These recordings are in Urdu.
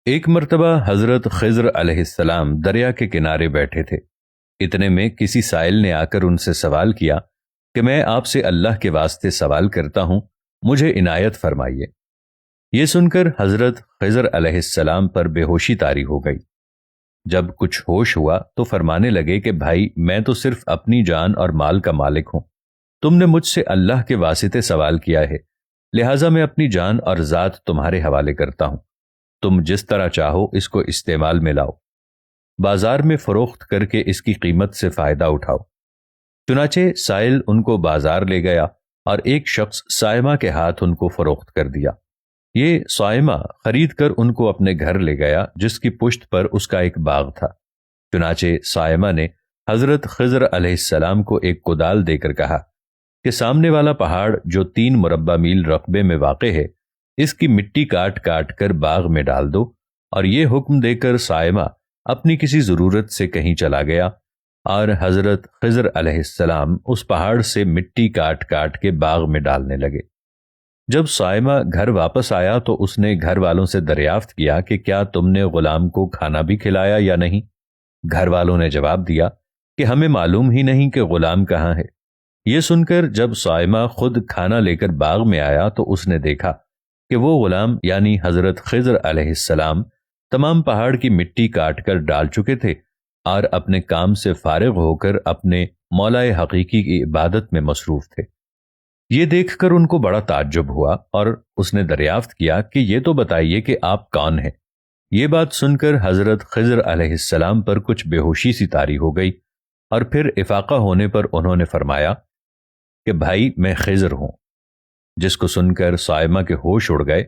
ایک مرتبہ حضرت خضر علیہ السلام دریا کے کنارے بیٹھے تھے۔ اتنے میں کسی سائل نے آ کر ان سے سوال کیا کہ میں آپ سے اللہ کے واسطے سوال کرتا ہوں، مجھے عنایت فرمائیے۔ یہ سن کر حضرت خضر علیہ السلام پر بے ہوشی طاری ہو گئی۔ جب کچھ ہوش ہوا تو فرمانے لگے کہ بھائی، میں تو صرف اپنی جان اور مال کا مالک ہوں، تم نے مجھ سے اللہ کے واسطے سوال کیا ہے، لہٰذا میں اپنی جان اور ذات تمہارے حوالے کرتا ہوں، تم جس طرح چاہو اس کو استعمال میں لاؤ، بازار میں فروخت کر کے اس کی قیمت سے فائدہ اٹھاؤ۔ چنانچہ سائل ان کو بازار لے گیا اور ایک شخص صائمہ کے ہاتھ ان کو فروخت کر دیا۔ یہ صائمہ خرید کر ان کو اپنے گھر لے گیا، جس کی پشت پر اس کا ایک باغ تھا۔ چنانچہ صائمہ نے حضرت خضر علیہ السلام کو ایک کدال دے کر کہا کہ سامنے والا پہاڑ جو 3 مربع میل رقبے میں واقع ہے، اس کی مٹی کاٹ کاٹ کر باغ میں ڈال دو۔ اور یہ حکم دے کر صائمہ اپنی کسی ضرورت سے کہیں چلا گیا اور حضرت خضر علیہ السلام اس پہاڑ سے مٹی کاٹ کاٹ کے باغ میں ڈالنے لگے۔ جب صائمہ گھر واپس آیا تو اس نے گھر والوں سے دریافت کیا کہ کیا تم نے غلام کو کھانا بھی کھلایا یا نہیں؟ گھر والوں نے جواب دیا کہ ہمیں معلوم ہی نہیں کہ غلام کہاں ہے۔ یہ سن کر جب صائمہ خود کھانا لے کر باغ میں آیا تو اس نے دیکھا کہ وہ غلام یعنی حضرت خضر علیہ السلام تمام پہاڑ کی مٹی کاٹ کر ڈال چکے تھے اور اپنے کام سے فارغ ہو کر اپنے مولا حقیقی کی عبادت میں مصروف تھے۔ یہ دیکھ کر ان کو بڑا تعجب ہوا اور اس نے دریافت کیا کہ یہ تو بتائیے کہ آپ کون ہیں؟ یہ بات سن کر حضرت خضر علیہ السلام پر کچھ بے ہوشی سی طاری ہو گئی اور پھر افاقہ ہونے پر انہوں نے فرمایا کہ بھائی، میں خضر ہوں۔ جس کو سن کر صائمہ کے ہوش اڑ گئے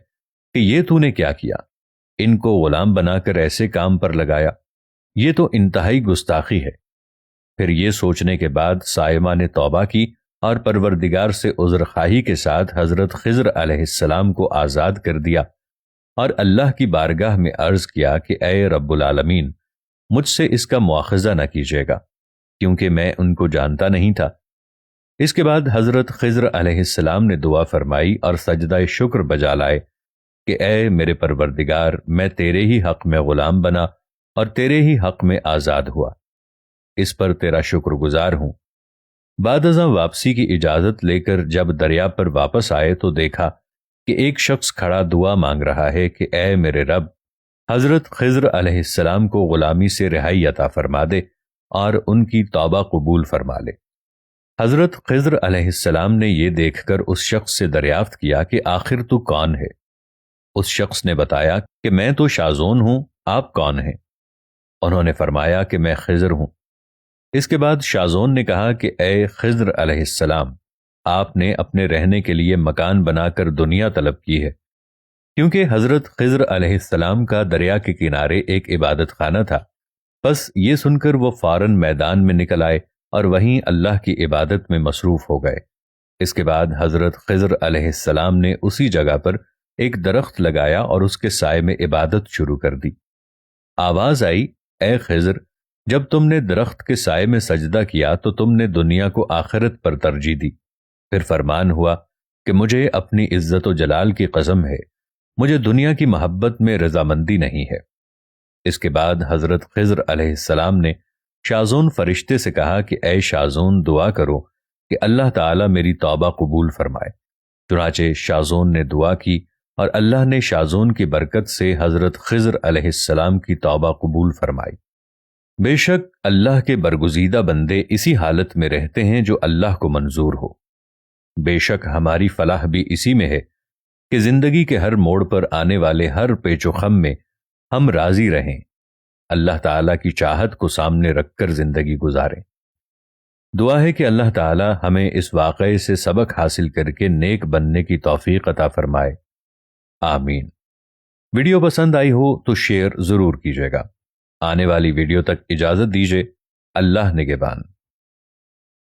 کہ یہ تو نے کیا کیا، ان کو غلام بنا کر ایسے کام پر لگایا، یہ تو انتہائی گستاخی ہے۔ پھر یہ سوچنے کے بعد صائمہ نے توبہ کی اور پروردگار سے عذر خواہی کے ساتھ حضرت خضر علیہ السلام کو آزاد کر دیا اور اللہ کی بارگاہ میں عرض کیا کہ اے رب العالمین، مجھ سے اس کا مواخذہ نہ کیجیے گا، کیونکہ میں ان کو جانتا نہیں تھا۔ اس کے بعد حضرت خضر علیہ السلام نے دعا فرمائی اور سجدہ شکر بجا لائے کہ اے میرے پروردگار، میں تیرے ہی حق میں غلام بنا اور تیرے ہی حق میں آزاد ہوا، اس پر تیرا شکر گزار ہوں۔ بعد ازاں واپسی کی اجازت لے کر جب دریا پر واپس آئے تو دیکھا کہ ایک شخص کھڑا دعا مانگ رہا ہے کہ اے میرے رب، حضرت خضر علیہ السلام کو غلامی سے رہائی عطا فرما دے اور ان کی توبہ قبول فرما لے۔ حضرت خضر علیہ السلام نے یہ دیکھ کر اس شخص سے دریافت کیا کہ آخر تو کون ہے؟ اس شخص نے بتایا کہ میں تو شازون ہوں، آپ کون ہیں؟ انہوں نے فرمایا کہ میں خضر ہوں۔ اس کے بعد شازون نے کہا کہ اے خضر علیہ السلام، آپ نے اپنے رہنے کے لیے مکان بنا کر دنیا طلب کی ہے، کیونکہ حضرت خضر علیہ السلام کا دریا کے کنارے ایک عبادت خانہ تھا۔ بس یہ سن کر وہ فوراً میدان میں نکل آئے اور وہیں اللہ کی عبادت میں مصروف ہو گئے۔ اس کے بعد حضرت خضر علیہ السلام نے اسی جگہ پر ایک درخت لگایا اور اس کے سائے میں عبادت شروع کر دی۔ آواز آئی، اے خضر، جب تم نے درخت کے سائے میں سجدہ کیا تو تم نے دنیا کو آخرت پر ترجیح دی۔ پھر فرمان ہوا کہ مجھے اپنی عزت و جلال کی قسم ہے، مجھے دنیا کی محبت میں رضامندی نہیں ہے۔ اس کے بعد حضرت خضر علیہ السلام نے شازون فرشتے سے کہا کہ اے شازون، دعا کرو کہ اللہ تعالیٰ میری توبہ قبول فرمائے۔ چنانچہ شازون نے دعا کی اور اللہ نے شازون کی برکت سے حضرت خضر علیہ السلام کی توبہ قبول فرمائی۔ بے شک اللہ کے برگزیدہ بندے اسی حالت میں رہتے ہیں جو اللہ کو منظور ہو۔ بے شک ہماری فلاح بھی اسی میں ہے کہ زندگی کے ہر موڑ پر آنے والے ہر پیچ و خم میں ہم راضی رہیں، اللہ تعالیٰ کی چاہت کو سامنے رکھ کر زندگی گزاریں۔ دعا ہے کہ اللہ تعالیٰ ہمیں اس واقعے سے سبق حاصل کر کے نیک بننے کی توفیق عطا فرمائے، آمین۔ ویڈیو پسند آئی ہو تو شیئر ضرور کیجیے گا۔ آنے والی ویڈیو تک اجازت دیجیے، اللہ نگہبان۔